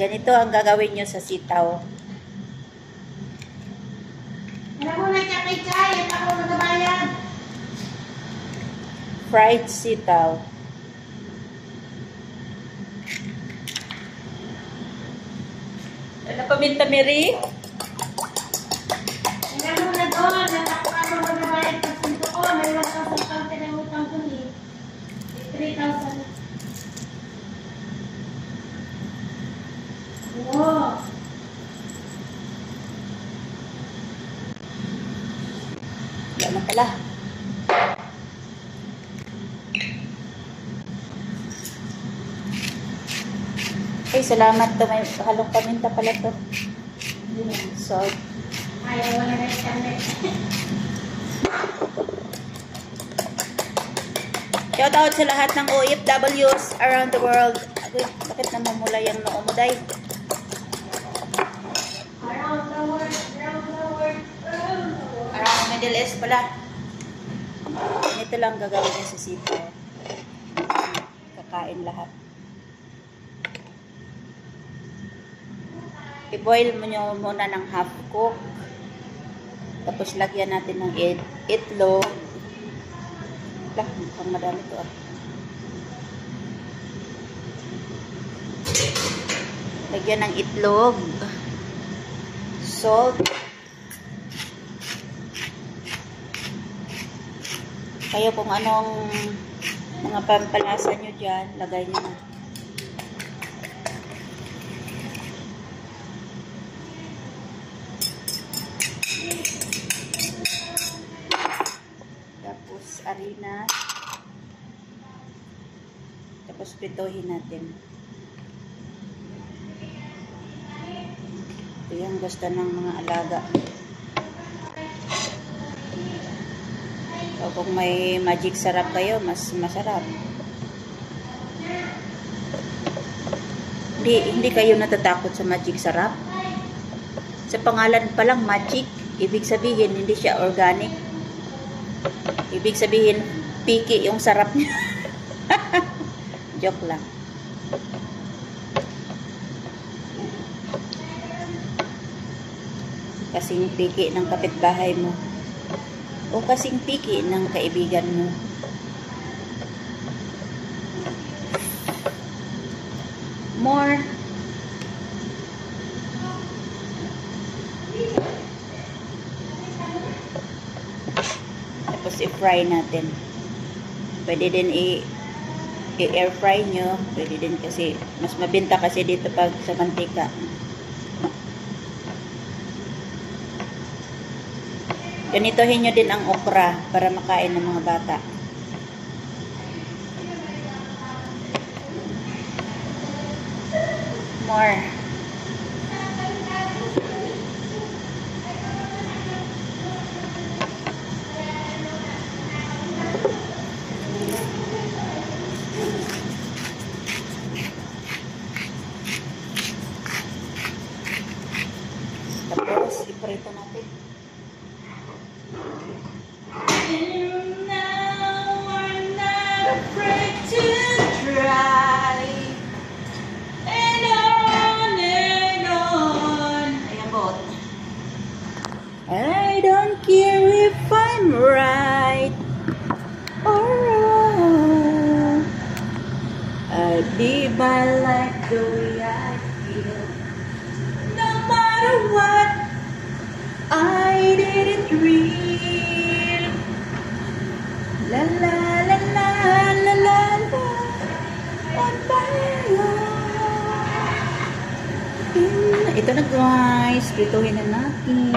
Ganito ang gagawin nyo sa sitaw. Ano mo na kay at ako magabayan? Fried sitaw. Ano paminta, Mary? Ano mo na doon, ako magabayan sa sinto ko, may 1,000 pang tinangutang ko ni 3,000. Wow. Wala na pala. Ay, salamat to. May halong paminta pala to. Salt. Ayaw mo na rin. Shout out sa lahat ng OFWs around the world. Agoy, bakit namumula yung noo mo, Day? Around the world. Around Middle East pala. Ito lang gagawin niya sa sitaw. Kakain lahat. I-boil mo nyo muna ng half cook. Tapos lagyan natin ng itlog. Lah, mukhang madami to ah. Lagyan ng itlog. Salt. Kayo kung anong mga pampalasa nyo dyan, lagay nyo na. Tapos harina. Tapos prituhin natin. Ito yung gusto ng mga alaga. So, kung may magic sarap kayo, mas masarap. Hindi kayo natatakot sa magic sarap. Sa pangalan pa lang magic, ibig sabihin hindi siya organic. Ibig sabihin piki yung sarap niya. Joke lang. Kasing piki ng kapitbahay mo. O kasing piki ng kaibigan mo. More. Tapos i-fry natin. Pwede din i-air fry nyo. Pwede din kasi, mas mabinta kasi dito pag sa mantika. Ganitohin nyo din ang okra para makain ng mga bata. More. Tapos, iprito natin. I don't care if I'm right or wrong. I live my life the way I feel. No matter what, I did it real. La la la la la la la. On my own. Ito na guys, prituhin na natin.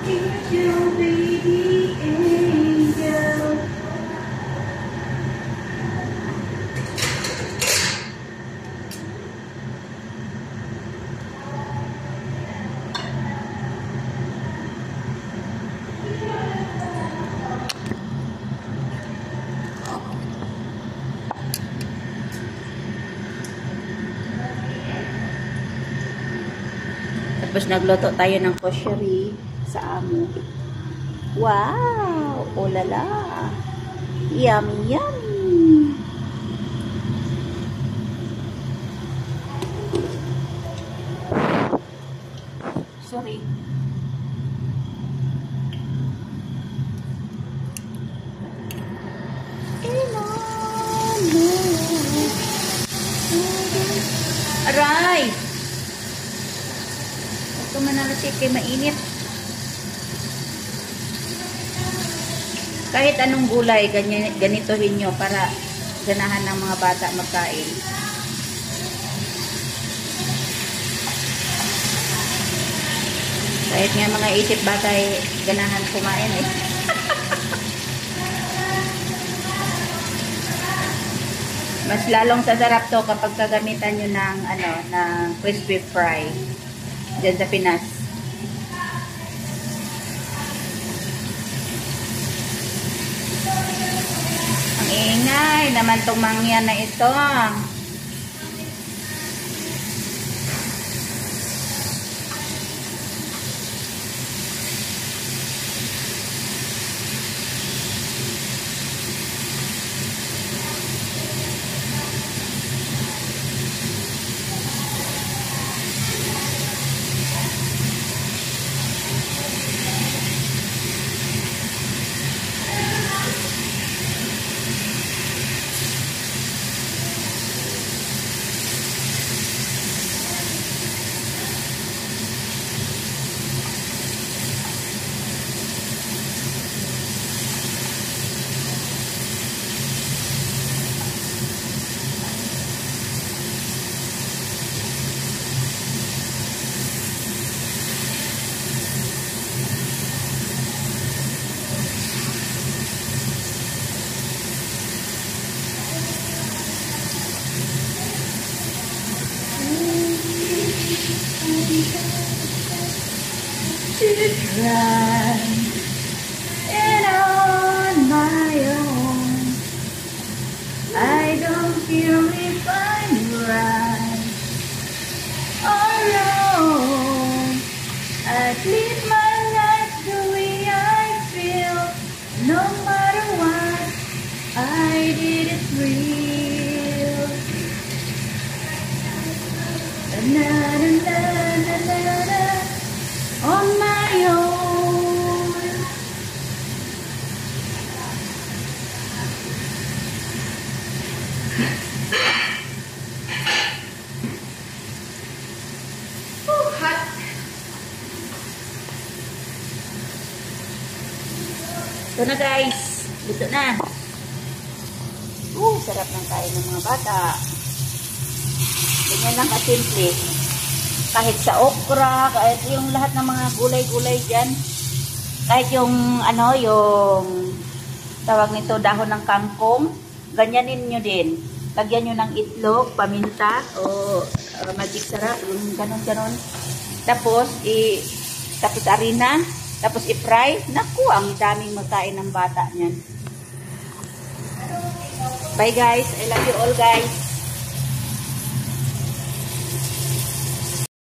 Angel, baby, angel. Tapos nagluto tayo ng kosheri sa amo. Wow! Oh la la! Yummy, yummy! Sorry. Aray! Ito manalatik kay mainit. Kahit anong gulay, ganitohin nyo para ganahan ng mga bata magkain. Kahit nga mga isip bata ay ganahan kumain eh. Mas lalong sasarap to kapag kagamitan nyo ng, ng crispy fry dyan sa Pinas. Ang ingay naman tong mangyan na ito. To try it on my own. I don't feel if I'm right or wrong. I'd live my life the way I feel, no matter what. I did it real. Na na na na na na. On my own. Hot. Ito na guys. Luto na. Sarap ng kain ng mga bata. Ganyan lang kasimple. Kahit sa okra, kahit yung lahat ng mga gulay-gulay dyan. Kahit yung, yung tawag nito, dahon ng kangkong. Ganyanin nyo din. Lagyan nyo ng itlog, paminta, o magic sarap, yung ganon-ganon. Tapos, tapos harina, tapos i-fry. Naku, ang daming magkain ng bata niyan. Bye guys. I love you all guys.